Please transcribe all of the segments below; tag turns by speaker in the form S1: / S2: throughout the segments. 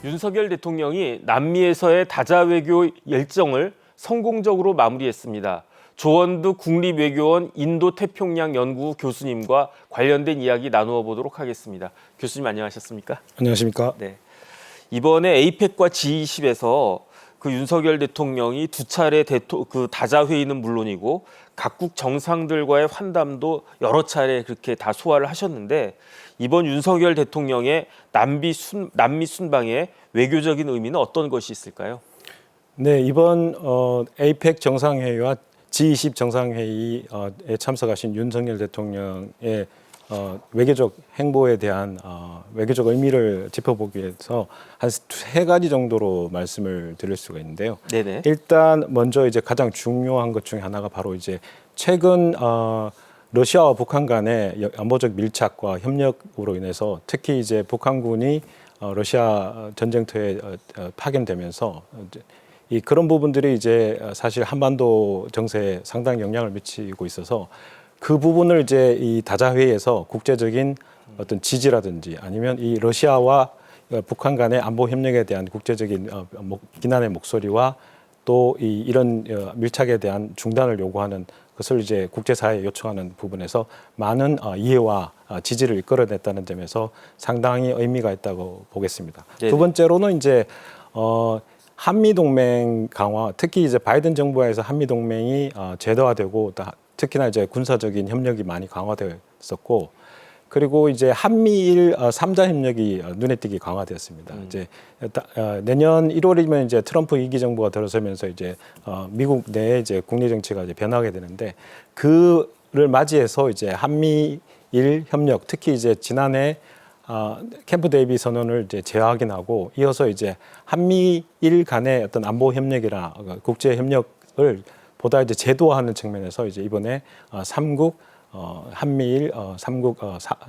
S1: 윤석열 대통령이 남미에서의 다자 외교 일정을 성공적으로 마무리했습니다. 조원두 국립외교원 인도태평양 연구 교수님과 관련된 이야기 나누어 보도록 하겠습니다. 교수님 안녕하셨습니까?
S2: 안녕하십니까?
S1: 네. 이번에 에이펙과 G20에서 그 윤석열 대통령이 두 차례 그 다자 회의는 물론이고 각국 정상들과의 환담도 여러 차례 그렇게 다 소화를 하셨는데 이번 윤석열 대통령의 남미 순방의 외교적인 의미는 어떤 것이 있을까요?
S2: 네, 이번 에이펙 정상회의와 G20 정상회의에 참석하신 윤석열 대통령의 외교적 행보에 대한 외교적 의미를 짚어보기 위해서 한 세 가지 정도로 말씀을 드릴 수가 있는데요.
S1: 네네.
S2: 일단 먼저 이제 가장 중요한 것 중에 하나가 바로 이제 최근 러시아와 북한 간의 안보적 밀착과 협력으로 인해서 특히 이제 북한군이 러시아 전쟁터에 파견되면서 이 그런 부분들이 이제 사실 한반도 정세에 상당히 영향을 미치고 있어서 그 부분을 이제 이 다자 회의에서 국제적인 어떤 지지라든지 아니면 이 러시아와 북한 간의 안보 협력에 대한 국제적인 비난의 목소리와 또 이런 밀착에 대한 중단을 요구하는 것을 이제 국제사회에 요청하는 부분에서 많은 이해와 지지를 이끌어냈다는 점에서 상당히 의미가 있다고 보겠습니다.
S1: 네네.
S2: 두 번째로는 이제 한미 동맹 강화, 특히 이제 바이든 정부에서 한미 동맹이 제도화되고 특히나 이제 군사적인 협력이 많이 강화되었었고, 그리고 이제 한미일 3자 협력이 눈에 띄게 강화되었습니다. 이제 내년 1월이면 이제 트럼프 2기 정부가 들어서면서 이제 미국 내에 이제 국내 정치가 이제 변하게 되는데 그를 맞이해서 이제 한미일 협력, 특히 이제 지난해 캠프 데이비 선언을 이제 재확인하고 이어서 이제 한미일 간의 어떤 안보 협력이나 국제 협력을 보다 이제 제도화하는 측면에서 이제 이번에 한미일 삼국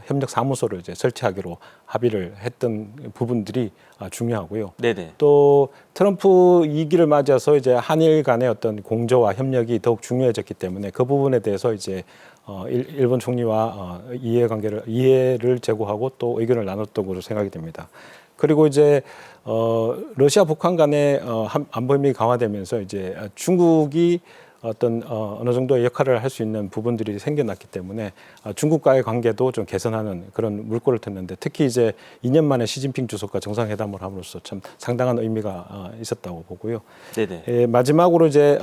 S2: 협력 사무소를 이제 설치하기로 합의를 했던 부분들이 중요하고요.
S1: 네네.
S2: 또 트럼프 2기를 맞아서 이제 한일 간의 어떤 공조와 협력이 더욱 중요해졌기 때문에 그 부분에 대해서 이제 일본 총리와 이해를 제고하고 또 의견을 나눴던 것으로 생각이 됩니다. 그리고 이제 러시아 북한 간의 안보 협력이 강화되면서 이제 중국이 어떤 어느 정도의 역할을 할 수 있는 부분들이 생겨났기 때문에 중국과의 관계도 좀 개선하는 그런 물꼬를 텄는데 특히 이제 2년 만에 시진핑 주석과 정상회담을 함으로써 참 상당한 의미가 있었다고 보고요.
S1: 네네.
S2: 마지막으로 이제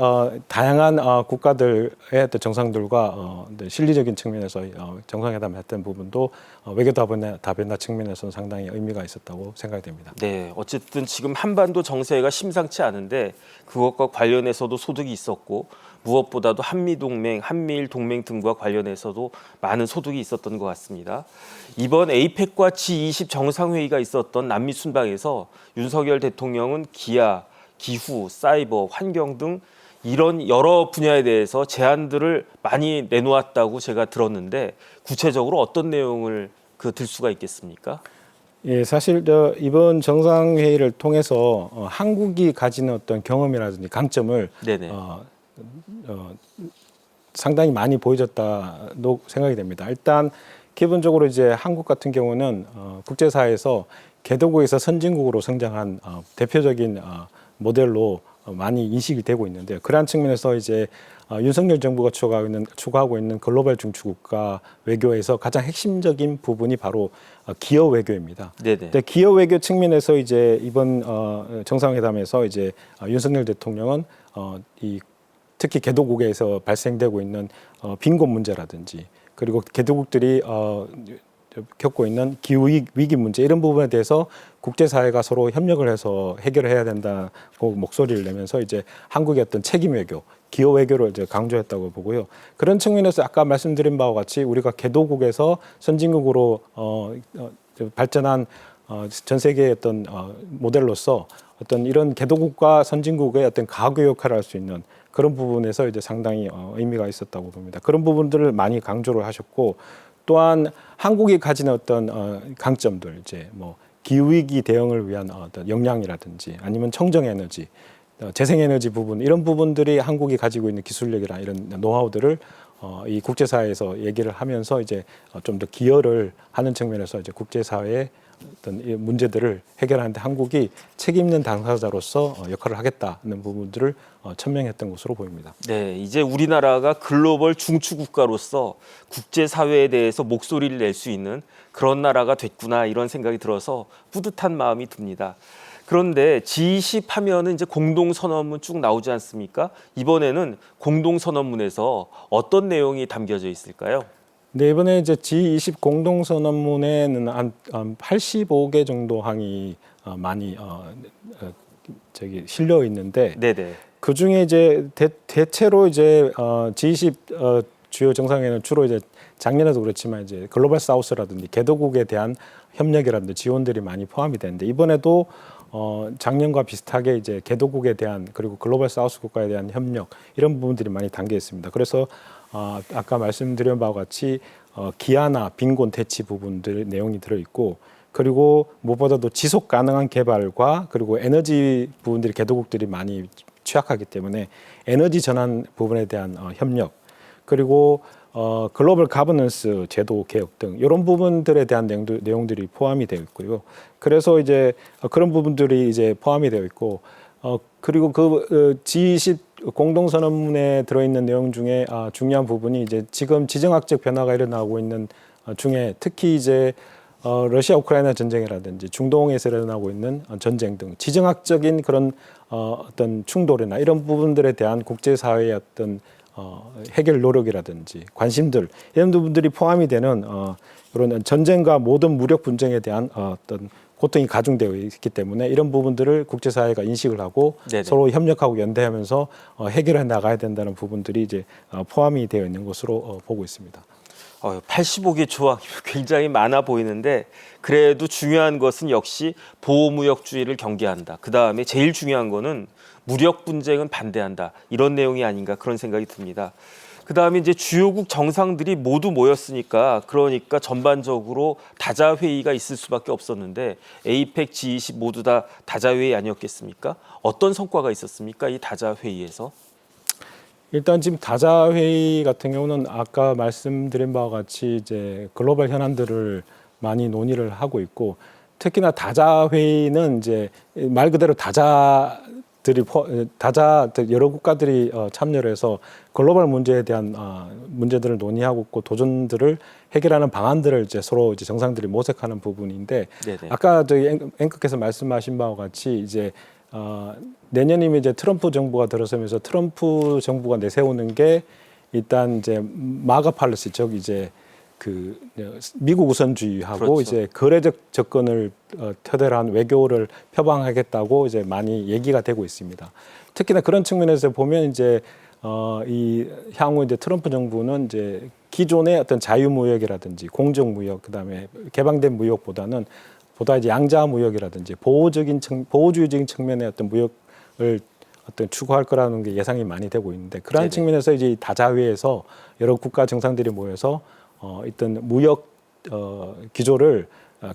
S2: 다양한 국가들의 어떤 정상들과 실리적인 측면에서 정상회담을 했던 부분도 외교 다변화 측면에서는 상당히 의미가 있었다고 생각이 됩니다.
S1: 네, 어쨌든 지금 한반도 정세가 심상치 않은데 그것과 관련해서도 소득이 있었고 무엇보다도 한미동맹, 한미일 동맹 등과 관련해서도 많은 소득이 있었던 것 같습니다. 이번 에이펙과 G20 정상회의가 있었던 남미 순방에서 윤석열 대통령은 기아, 기후, 사이버, 환경 등 이런 여러 분야에 대해서 제안들을 많이 내놓았다고 제가 들었는데 구체적으로 어떤 내용을 들 수가 있겠습니까?
S2: 예, 사실 이번 정상회의를 통해서 한국이 가지는 어떤 경험이라든지 강점을
S1: 네네.
S2: 상당히 많이 보여줬다고 생각이 됩니다. 일단 기본적으로 이제 한국 같은 경우는 국제사회에서 개도국에서 선진국으로 성장한 대표적인 모델로 많이 인식이 되고 있는데요. 그러한 측면에서 이제 윤석열 정부가 추구하고 있는 글로벌 중추국가 외교에서 가장 핵심적인 부분이 바로 기업 외교입니다.
S1: 네네.
S2: 근데 기업 외교 측면에서 이제 이번 정상회담에서 이제 윤석열 대통령은 특히 개도국에서 발생되고 있는 빈곤 문제라든지 그리고 개도국들이 겪고 있는 기후 위기 문제 이런 부분에 대해서 국제사회가 서로 협력을 해서 해결해야 된다고 목소리를 내면서 이제 한국의 어떤 책임 외교, 기여 외교를 이제 강조했다고 보고요. 그런 측면에서 아까 말씀드린 바와 같이 우리가 개도국에서 선진국으로 발전한 전 세계의 어떤 모델로서 어떤 이런 개도국과 선진국의 어떤 가교 역할을 할 수 있는 그런 부분에서 이제 상당히 의미가 있었다고 봅니다. 그런 부분들을 많이 강조를 하셨고 또한 한국이 가진 어떤 강점들 이제 뭐 기후위기 대응을 위한 어떤 역량이라든지 아니면 청정에너지, 재생에너지 부분 이런 부분들이 한국이 가지고 있는 기술력이나 이런 노하우들을 이 국제사회에서 얘기를 하면서 이제 좀 더 기여를 하는 측면에서 이제 국제사회에 어떤 이 문제들을 해결하는데 한국이 책임 있는 당사자로서 역할을 하겠다는 부분들을 천명했던 것으로 보입니다.
S1: 네, 이제 우리나라가 글로벌 중추 국가로서 국제 사회에 대해서 목소리를 낼 수 있는 그런 나라가 됐구나 이런 생각이 들어서 뿌듯한 마음이 듭니다. 그런데 G20 하면은 이제 공동 선언문 쭉 나오지 않습니까? 이번에는 공동 선언문에서 어떤 내용이 담겨져 있을까요?
S2: 네, 이번에 이제 G20 공동선언문에는 한 85개 정도 항이 많이 실려 있는데
S1: 네네.
S2: 그 중에 이제 대체로 이제 G20 주요 정상회의는 주로 이제 작년에도 그렇지만 이제 글로벌 사우스라든지 개도국에 대한 협력이라든지 지원들이 많이 포함이 되는데 이번에도 작년과 비슷하게 이제 개도국에 대한 그리고 글로벌 사우스 국가에 대한 협력 이런 부분들이 많이 담겨 있습니다. 그래서 아까 말씀드린 바와 같이 기아나 빈곤 대치 부분들 내용이 들어 있고 그리고 무엇보다도 지속 가능한 개발과 그리고 에너지 부분들이 개도국들이 많이 취약하기 때문에 에너지 전환 부분에 대한 협력 그리고 글로벌 가버넌스 제도 개혁 등 이런 부분들에 대한 내용들이 포함이 되어 있고요. 그래서 이제 그런 부분들이 이제 포함이 되어 있고 그리고 그 G20 공동선언문에 들어있는 내용 중에 중요한 부분이 이제 지금 지정학적 변화가 일어나고 있는 중에 특히 이제 러시아 우크라이나 전쟁이라든지 중동에서 일어나고 있는 전쟁 등 지정학적인 그런 어떤 충돌이나 이런 부분들에 대한 국제사회의 어떤 해결 노력이라든지 관심들 이런 부분들이 포함이 되는 이런 전쟁과 모든 무력 분쟁에 대한 어떤 고통이 가중되어 있기 때문에 이런 부분들을 국제사회가 인식을 하고
S1: 네네.
S2: 서로 협력하고 연대하면서 해결해 나가야 된다는 부분들이 이제 포함이 되어 있는 것으로 보고 있습니다.
S1: 85개 조항이 굉장히 많아 보이는데 그래도 중요한 것은 역시 보호무역주의를 경계한다. 그다음에 제일 중요한 거는 무력 분쟁은 반대한다. 이런 내용이 아닌가 그런 생각이 듭니다. 그다음에 이제 주요국 정상들이 모두 모였으니까 그러니까 전반적으로 다자 회의가 있을 수밖에 없었는데 에이펙, G20 모두 다 다자 회의 아니었겠습니까? 어떤 성과가 있었습니까? 이 다자 회의에서?
S2: 일단 지금 다자 회의 같은 경우는 아까 말씀드린 바와 같이 이제 글로벌 현안들을 많이 논의를 하고 있고 특히나 다자 회의는 이제 말 그대로 다자 여러 국가들이 참여를 해서 글로벌 문제에 대한 문제들을 논의하고 있고 도전들을 해결하는 방안들을 이제 서로 이제 정상들이 모색하는 부분인데
S1: 네네.
S2: 아까 저희 앵커께서 말씀하신 바와 같이 이제 내년이면 이제 트럼프 정부가 들어서면서 트럼프 정부가 내세우는 게 일단 이제 마가 팔러시 즉 이제 그 미국 우선주의하고
S1: 그렇죠.
S2: 이제 거래적 접근을 토대로 한 외교를 표방하겠다고 이제 많이 얘기가 되고 있습니다. 특히나 그런 측면에서 보면 이제 이 향후 이제 트럼프 정부는 이제 기존의 어떤 자유무역이라든지 공정무역 그다음에 개방된 무역보다는 보다 이제 양자 무역이라든지 보호주의적인 측면의 어떤 무역을 어떤 추구할 거라는 게 예상이 많이 되고 있는데 그러한
S1: 네네.
S2: 측면에서 이제 다자회에서 여러 국가 정상들이 모여서 어떤 무역 기조를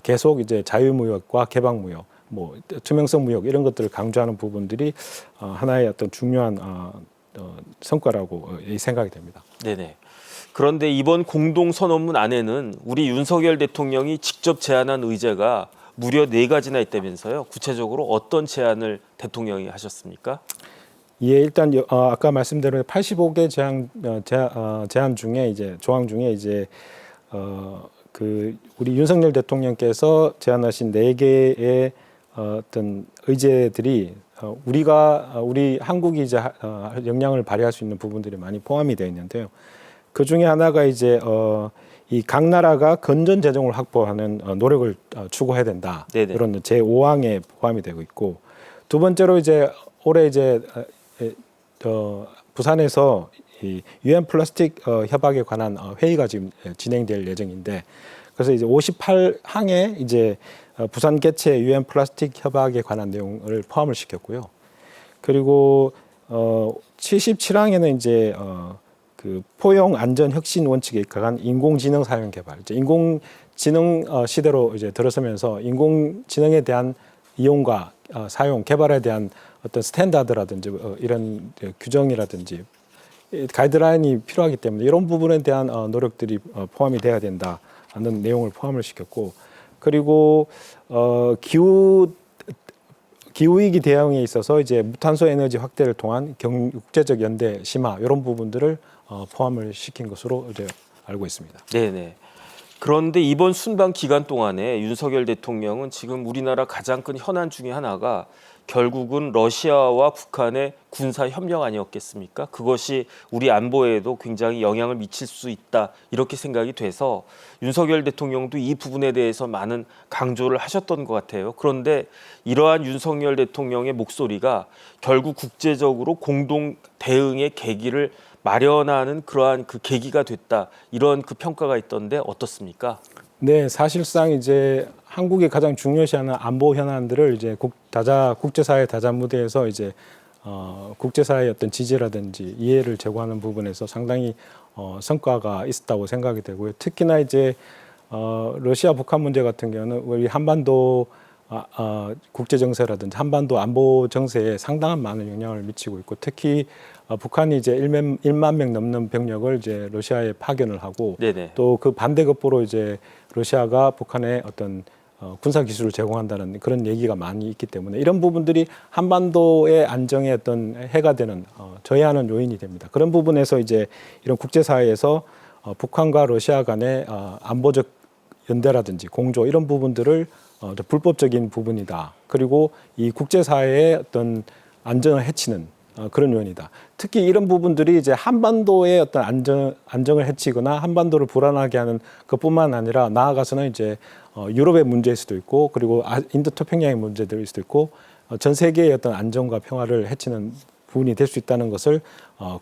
S2: 계속 이제 자유무역과 개방무역, 뭐 투명성 무역 이런 것들을 강조하는 부분들이 하나의 어떤 중요한 성과라고 생각이 됩니다.
S1: 네네. 그런데 이번 공동선언문 안에는 우리 윤석열 대통령이 직접 제안한 의제가 무려 4가지나 있다면서요. 구체적으로 어떤 제안을 대통령이 하셨습니까?
S2: 예, 일단 아까 말씀드린 85개 제안 중에 이제 조항 중에 이제 그 우리 윤석열 대통령께서 제안하신 4개의 어떤 의제들이 우리 한국이 이제 역량을 발휘할 수 있는 부분들이 많이 포함이 되어 있는데요. 그 중에 하나가 이제 이 각 나라가 건전 재정을 확보하는 노력을 추구해야 된다.
S1: 네네.
S2: 이런 제5항에 포함이 되고 있고 두 번째로 이제 올해 이제 부산에서 이 유엔 플라스틱 협약에 관한 회의가 지금 진행될 예정인데 그래서 이제 58항에 이제 부산 개최 유엔 플라스틱 협약에 관한 내용을 포함을 시켰고요. 그리고 77항에는 이제 그 포용 안전 혁신 원칙에 입각한 인공지능 사용 개발, 이제 인공지능 시대로 이제 들어서면서 인공지능에 대한 이용과 사용 개발에 대한 어떤 스탠다드라든지 이런 규정이라든지 가이드라인이 필요하기 때문에 이런 부분에 대한 노력들이 포함이 돼야 된다는 내용을 포함을 시켰고 그리고 기후위기 대응에 있어서 이제 무탄소 에너지 확대를 통한 국제적 연대 심화 이런 부분들을 포함을 시킨 것으로 이제 알고 있습니다.
S1: 네네. 그런데 이번 순방 기간 동안에 윤석열 대통령은 지금 우리나라 가장 큰 현안 중에 하나가 결국은 러시아와 북한의 군사 협력 아니었겠습니까? 그것이 우리 안보에도 굉장히 영향을 미칠 수 있다 이렇게 생각이 돼서 윤석열 대통령도 이 부분에 대해서 많은 강조를 하셨던 것 같아요. 그런데 이러한 윤석열 대통령의 목소리가 결국 국제적으로 공동 대응의 계기를 마련하는 그러한 그 계기가 됐다 이런 그 평가가 있던데 어떻습니까?
S2: 네, 사실상 이제 한국이 가장 중요시하는 안보 현안들을 이제 국제사회 다자 무대에서 이제 국제사회의 어떤 지지라든지 이해를 제고하는 부분에서 상당히 성과가 있었다고 생각이 되고요. 특히나 이제 러시아 북한 문제 같은 경우는 우리 한반도 국제 정세라든지 한반도 안보 정세에 상당한 많은 영향을 미치고 있고 특히 북한이 이제 1만 명 넘는 병력을 이제 러시아에 파견을 하고 또 그 반대급부로 이제 러시아가 북한에 어떤 군사 기술을 제공한다는 그런 얘기가 많이 있기 때문에 이런 부분들이 한반도의 안정에 어떤 해가 되는 저해하는 요인이 됩니다. 그런 부분에서 이제 이런 국제사회에서 북한과 러시아 간의 안보적 연대라든지 공조 이런 부분들을 불법적인 부분이다. 그리고 이 국제사회의 어떤 안정을 해치는 그런 요인이다. 특히 이런 부분들이 이제 한반도의 어떤 안정을 해치거나 한반도를 불안하게 하는 것뿐만 아니라 나아가서는 이제 유럽의 문제일 수도 있고 그리고 인도태평양의 문제들일 수도 있고 전 세계의 어떤 안정과 평화를 해치는 부분이 될 수 있다는 것을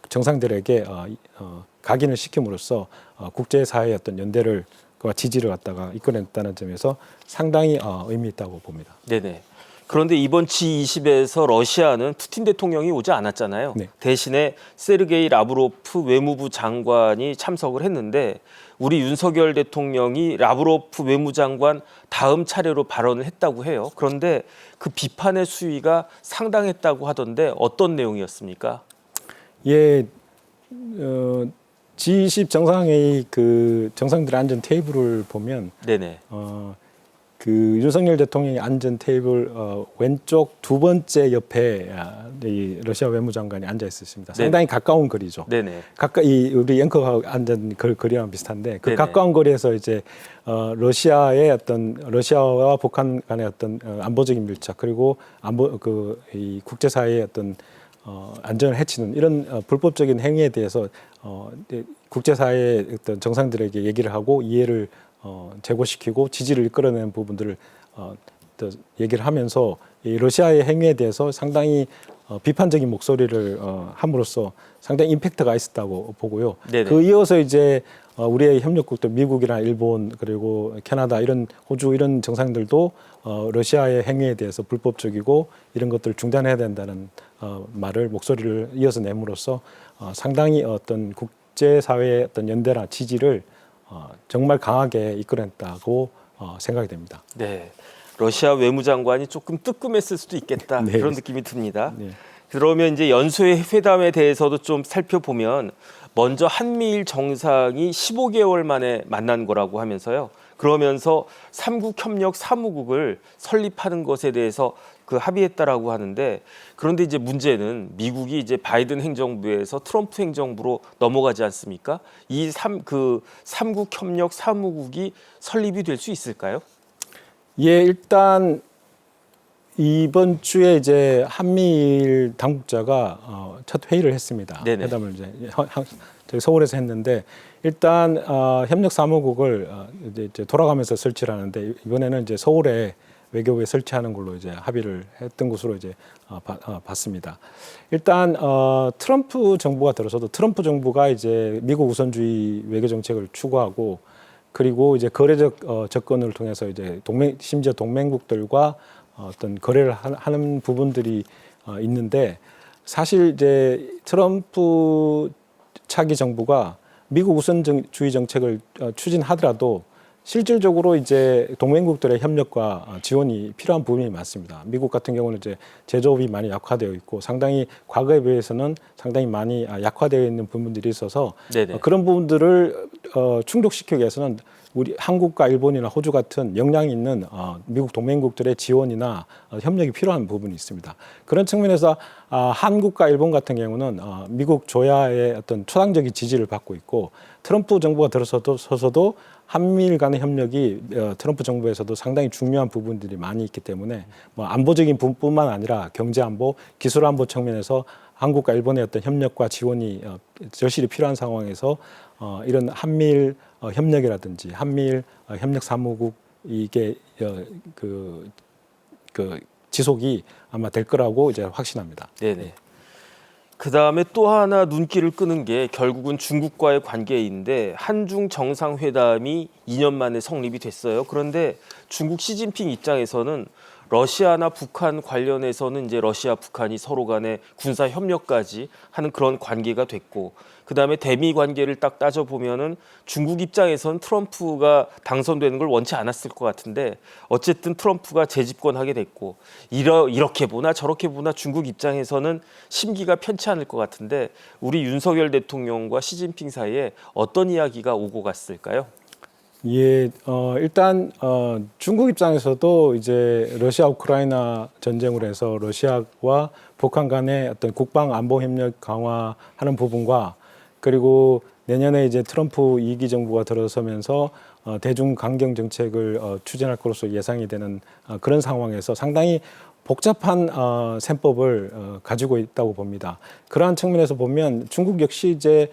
S2: 정상들에게 각인을 시킴으로써 국제사회의 어떤 연대를 지지를 갖다가 이끌어냈다는 점에서 상당히 의미 있다고 봅니다.
S1: 네네. 그런데 이번 G20에서 러시아는 푸틴 대통령이 오지 않았잖아요.
S2: 네.
S1: 대신에 세르게이 라브로프 외무부 장관이 참석을 했는데 우리 윤석열 대통령이 라브로프 외무장관 다음 차례로 발언을 했다고 해요. 그런데 그 비판의 수위가 상당했다고 하던데 어떤 내용이었습니까?
S2: 예, G20 정상회의 그 정상들의 앉은 테이블을 보면
S1: 네네.
S2: 그 윤석열 대통령이 앉은 테이블 왼쪽 두 번째 옆에 이 러시아 외무장관이 앉아 있었습니다. 상당히 가까운 거리죠.
S1: 네네.
S2: 가까이 우리 앵커가 앉은 거리랑 비슷한데 그
S1: 네네.
S2: 가까운 거리에서 이제 러시아의 어떤 러시아와 북한 간의 어떤 안보적인 밀착 그리고 이 국제사회의 어떤 안전을 해치는 이런 불법적인 행위에 대해서 국제사회의 어떤 정상들에게 얘기를 하고 이해를 제고시키고 지지를 이끌어내는 부분들을 또 얘기를 하면서 이 러시아의 행위에 대해서 상당히 비판적인 목소리를 함으로써 상당히 임팩트가 있었다고 보고요.
S1: 네네.
S2: 그 이어서 이제 우리의 협력국들 미국이나 일본 그리고 캐나다 이런 호주 이런 정상들도 러시아의 행위에 대해서 불법적이고 이런 것들을 중단해야 된다는 목소리를 이어서 내므로써 상당히 어떤 국제사회의 어떤 연대나 지지를 정말 강하게 이끌어냈다고 생각이 됩니다.
S1: 네, 러시아 외무장관이 조금 뜨끔했을 수도 있겠다
S2: 네.
S1: 그런 느낌이 듭니다.
S2: 네.
S1: 그러면 이제 연수회 회담에 대해서도 좀 살펴보면 먼저 한미일 정상이 15개월 만에 만난 거라고 하면서요. 그러면서 삼국 협력 사무국을 설립하는 것에 대해서 그 합의했다라고 하는데 그런데 이제 문제는 미국이 이제 바이든 행정부에서 트럼프 행정부로 넘어가지 않습니까? 이 삼국 협력 사무국이 설립이 될 수 있을까요?
S2: 예, 일단 이번 주에 이제 한미일 당국자가 첫 회의를 했습니다.
S1: 네네.
S2: 회담을 이제 저희 서울에서 했는데 일단 협력 사무국을 이제 돌아가면서 설치를 하는데 이번에는 이제 서울에 외교부에 설치하는 걸로 이제 합의를 했던 것으로 이제 봤습니다. 일단 트럼프 정부가 들어서도 트럼프 정부가 이제 미국 우선주의 외교 정책을 추구하고 그리고 이제 거래적 접근을 통해서 이제 심지어 동맹국들과 어떤 거래를 하는 부분들이 있는데 사실 이제 트럼프 차기 정부가 미국 우선주의 정책을 추진하더라도 실질적으로 이제 동맹국들의 협력과 지원이 필요한 부분이 많습니다. 미국 같은 경우는 이제 제조업이 많이 약화되어 있고 상당히 과거에 비해서는 상당히 많이 약화되어 있는 부분들이 있어서 그런 부분들을 충족시키기 위해서는 우리 한국과 일본이나 호주 같은 역량 있는 미국 동맹국들의 지원이나 협력이 필요한 부분이 있습니다. 그런 측면에서 한국과 일본 같은 경우는 미국 조야의 어떤 초당적인 지지를 받고 있고 트럼프 정부가 들어서도 한미일 간의 협력이 트럼프 정부에서도 상당히 중요한 부분들이 많이 있기 때문에 뭐 안보적인 부분뿐만 아니라 경제 안보, 기술 안보 측면에서 한국과 일본의 어떤 협력과 지원이 절실히 필요한 상황에서 이런 한미일 협력이라든지 한미일 협력 사무국 이게 그 지속이 아마 될 거라고 이제 확신합니다.
S1: 네네. 그 다음에 또 하나 눈길을 끄는 게 결국은 중국과의 관계인데 한중 정상회담이 2년 만에 성립이 됐어요. 그런데 중국 시진핑 입장에서는 러시아나 북한 관련해서는 이제 러시아, 북한이 서로 간에 군사 협력까지 하는 그런 관계가 됐고, 그 다음에 대미 관계를 딱 따져보면은 중국 입장에서는 트럼프가 당선되는 걸 원치 않았을 것 같은데 어쨌든 트럼프가 재집권하게 됐고, 이렇게 보나 저렇게 보나 중국 입장에서는 심기가 편치 않을 것 같은데 우리 윤석열 대통령과 시진핑 사이에 어떤 이야기가 오고 갔을까요?
S2: 예, 일단 중국 입장에서도 이제 러시아 우크라이나 전쟁으로 해서 러시아와 북한 간의 어떤 국방 안보 협력 강화하는 부분과 그리고 내년에 이제 트럼프 2기 정부가 들어서면서 대중 강경 정책을 추진할 것으로 예상이 되는 그런 상황에서 상당히 복잡한 셈법을 가지고 있다고 봅니다. 그러한 측면에서 보면 중국 역시 이제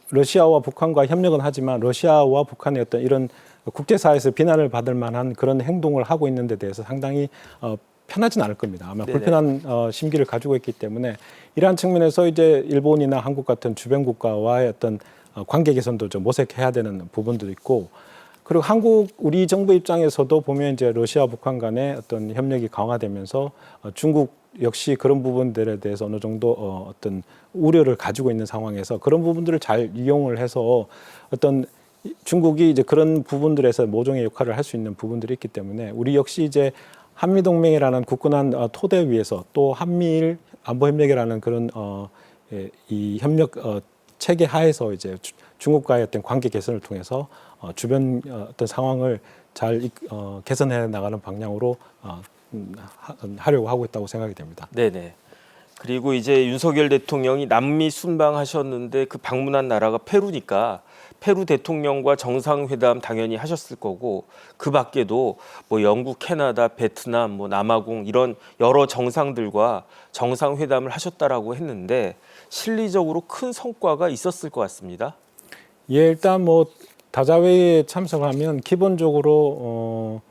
S2: 러시아와 북한과 협력은 하지만 러시아와 북한의 어떤 이런 국제사회에서 비난을 받을 만한 그런 행동을 하고 있는 데 대해서 상당히 편하진 않을 겁니다. 아마
S1: 네네.
S2: 불편한 심기를 가지고 있기 때문에 이러한 측면에서 이제 일본이나 한국 같은 주변 국가와의 어떤 관계 개선도 좀 모색해야 되는 부분도 있고, 그리고 우리 정부 입장에서도 보면 이제 러시아 북한 간의 어떤 협력이 강화되면서 중국 역시 그런 부분들에 대해서 어느 정도 어떤 우려를 가지고 있는 상황에서 그런 부분들을 잘 이용을 해서 어떤 중국이 이제 그런 부분들에서 모종의 역할을 할 수 있는 부분들이 있기 때문에 우리 역시 이제 한미동맹이라는 굳건한 토대 위에서 또 한미일 안보협력이라는 그런 이 협력 체계 하에서 이제 중국과의 어떤 관계 개선을 통해서 주변 어떤 상황을 잘 개선해 나가는 방향으로 하려고 하고 있다고 생각이 됩니다.
S1: 네네. 그리고 이제 윤석열 대통령이 남미 순방하셨는데 그 방문한 나라가 페루니까 페루 대통령과 정상회담 당연히 하셨을 거고, 그 밖에도 뭐 영국, 캐나다, 베트남, 뭐 남아공 이런 여러 정상들과 정상회담을 하셨다라고 했는데 실리적으로 큰 성과가 있었을 것 같습니다.
S2: 예, 일단 뭐 다자회의에 참석하면 기본적으로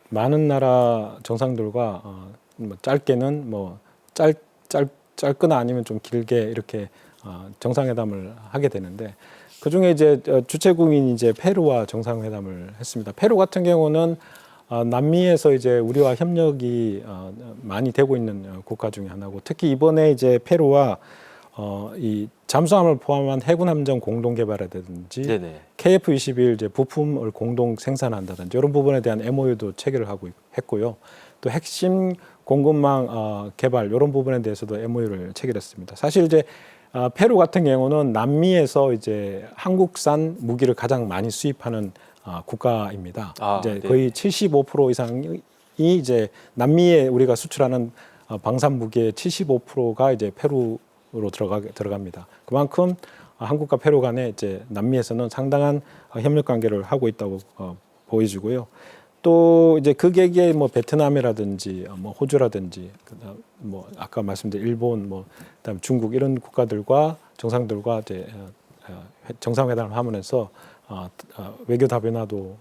S2: 많은 나라 정상들과 뭐 짧게는 뭐 짧거나 아니면 좀 길게 이렇게 정상회담을 하게 되는데, 그 중에 이제 주최국인 이제 페루와 정상회담을 했습니다. 페루 같은 경우는 남미에서 이제 우리와 협력이 많이 되고 있는 국가 중에 하나고, 특히 이번에 이제 페루와 이 잠수함을 포함한 해군 함정 공동 개발이라든지
S1: 네네.
S2: KF-21 이제 부품을 공동 생산한다든지 이런 부분에 대한 MOU도 체결을 했고요. 또 핵심 공급망 개발 이런 부분에 대해서도 MOU를 체결했습니다. 사실 이제 페루 같은 경우는 남미에서 이제 한국산 무기를 가장 많이 수입하는 국가입니다. 이제
S1: 네.
S2: 거의 75% 이상이 이제 남미에 우리가 수출하는 방산 무기의 75%가 이제 페루로 들어갑니다. 그만큼 한국과 페루 간에 이제 남미에서는 상당한 협력 관계를 하고 있다고 보여지고요. 또 이제 그 계기에 뭐 베트남이라든지 뭐 호주라든지 그다음 뭐 아까 말씀드린 일본 뭐 그다음 중국 이런 국가들과 정상들과 이제 정상회담을 하면서 외교 다변화도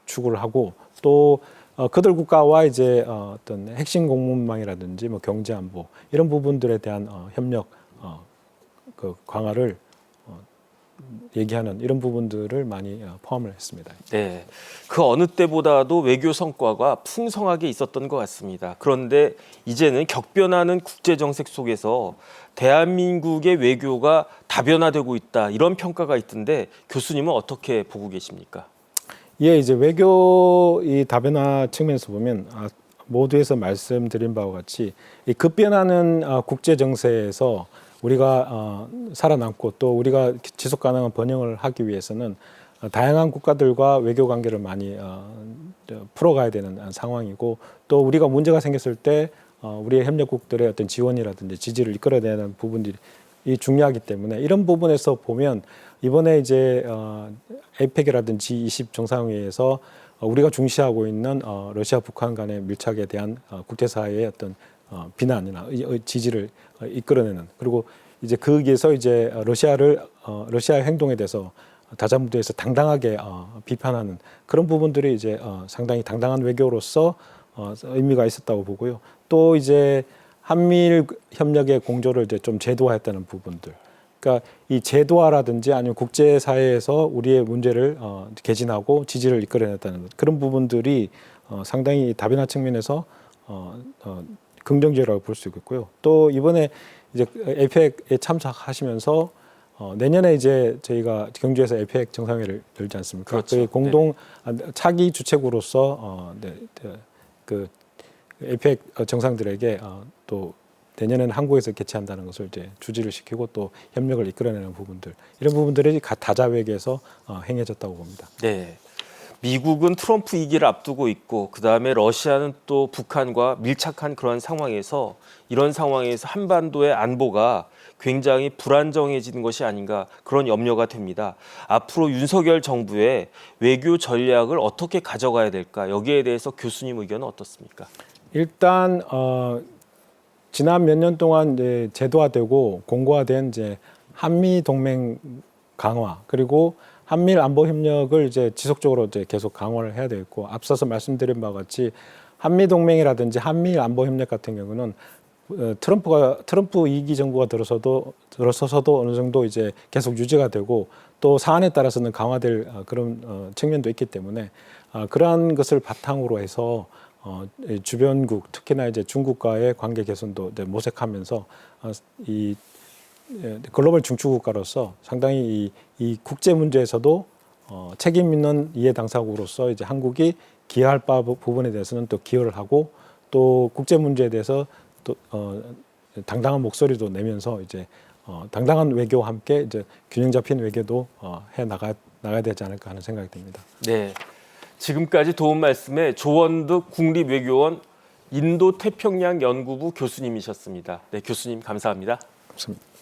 S2: 추구를 하고, 또 그들 국가와 이제 어떤 핵심 공급망이라든지 뭐 경제 안보 이런 부분들에 대한 협력 그 강화를 얘기하는 이런 부분들을 많이 포함을 했습니다.
S1: 네, 그 어느 때보다도 외교 성과가 풍성하게 있었던 것 같습니다. 그런데 이제는 격변하는 국제 정책 속에서 대한민국의 외교가 다변화되고 있다, 이런 평가가 있던데 교수님은 어떻게 보고 계십니까?
S2: 예, 이제 외교 이 다변화 측면에서 보면 모두에서 말씀드린 바와 같이 이 급변하는 국제 정세에서 우리가 살아남고 또 우리가 지속 가능한 번영을 하기 위해서는 다양한 국가들과 외교 관계를 많이 풀어가야 되는 상황이고 또 우리가 문제가 생겼을 때 우리의 협력국들의 어떤 지원이라든지 지지를 이끌어야 되는 부분들이 중요하기 때문에 이런 부분에서 보면 이번에 이제 에이펙이라든지 G20 정상회의에서 우리가 중시하고 있는 러시아 북한 간의 밀착에 대한 국제사회의 어떤 비난이나 지지를 이끌어내는 그리고 이제 거기에서 이제 러시아의 행동에 대해서 다자무드에서 당당하게 비판하는 그런 부분들이 이제 상당히 당당한 외교로서 의미가 있었다고 보고요. 또 이제 한미일 협력의 공조를 이제 좀 제도화했다는 부분들. 그러니까 이 제도화라든지 아니면 국제사회에서 우리의 문제를 개진하고 지지를 이끌어냈다는 그런 부분들이 상당히 다변화 측면에서 긍정적이라고 볼 수 있겠고요. 또 이번에 이제 에이펙에 참석하시면서 내년에 이제 저희가 경주에서 에이펙 정상회를 열지 않습니까?
S1: 그렇죠.
S2: 그 공동 차기 주최국으로서 그 에이펙 정상들에게 또 내년에는 한국에서 개최한다는 것을 이제 주지를 시키고 또 협력을 이끌어내는 부분들 이런 부분들이 다자외교에서 행해졌다고 봅니다.
S1: 네. 미국은 트럼프 2기를 앞두고 있고 그다음에 러시아는 또 북한과 밀착한 그런 상황에서 이런 상황에서 한반도의 안보가 굉장히 불안정해지는 것이 아닌가 그런 염려가 됩니다. 앞으로 윤석열 정부의 외교 전략을 어떻게 가져가야 될까? 여기에 대해서 교수님 의견은 어떻습니까?
S2: 일단 지난 몇 년 동안 이제 제도화되고 공고화된 이제 한미 동맹 강화 그리고 한미일 안보 협력을 이제 지속적으로 이제 계속 강화를 해야 되겠고 앞서서 말씀드린 바와 같이 한미 동맹이라든지 한미일 안보 협력 같은 경우는 트럼프 2기 정부가 들어서서도 어느 정도 이제 계속 유지가 되고 또 사안에 따라서는 강화될 그런 측면도 있기 때문에 그러한 것을 바탕으로 해서 주변국 특히나 이제 중국과의 관계 개선도 이제 모색하면서 이 글로벌 중추국가로서 상당히 이 국제 문제에서도 책임 있는 이해 당사국으로서 이제 한국이 기여할 부분에 대해서는 또 기여를 하고 또 국제 문제에 대해서 또 당당한 목소리도 내면서 이제 당당한 외교와 함께 이제 균형 잡힌 외교도 해 나가야 되지 않을까 하는 생각이 듭니다.
S1: 네. 지금까지 도움 말씀에 조원득 국립외교원 인도태평양 연구부 교수님이셨습니다. 네, 교수님 감사합니다.
S2: 감사합니다.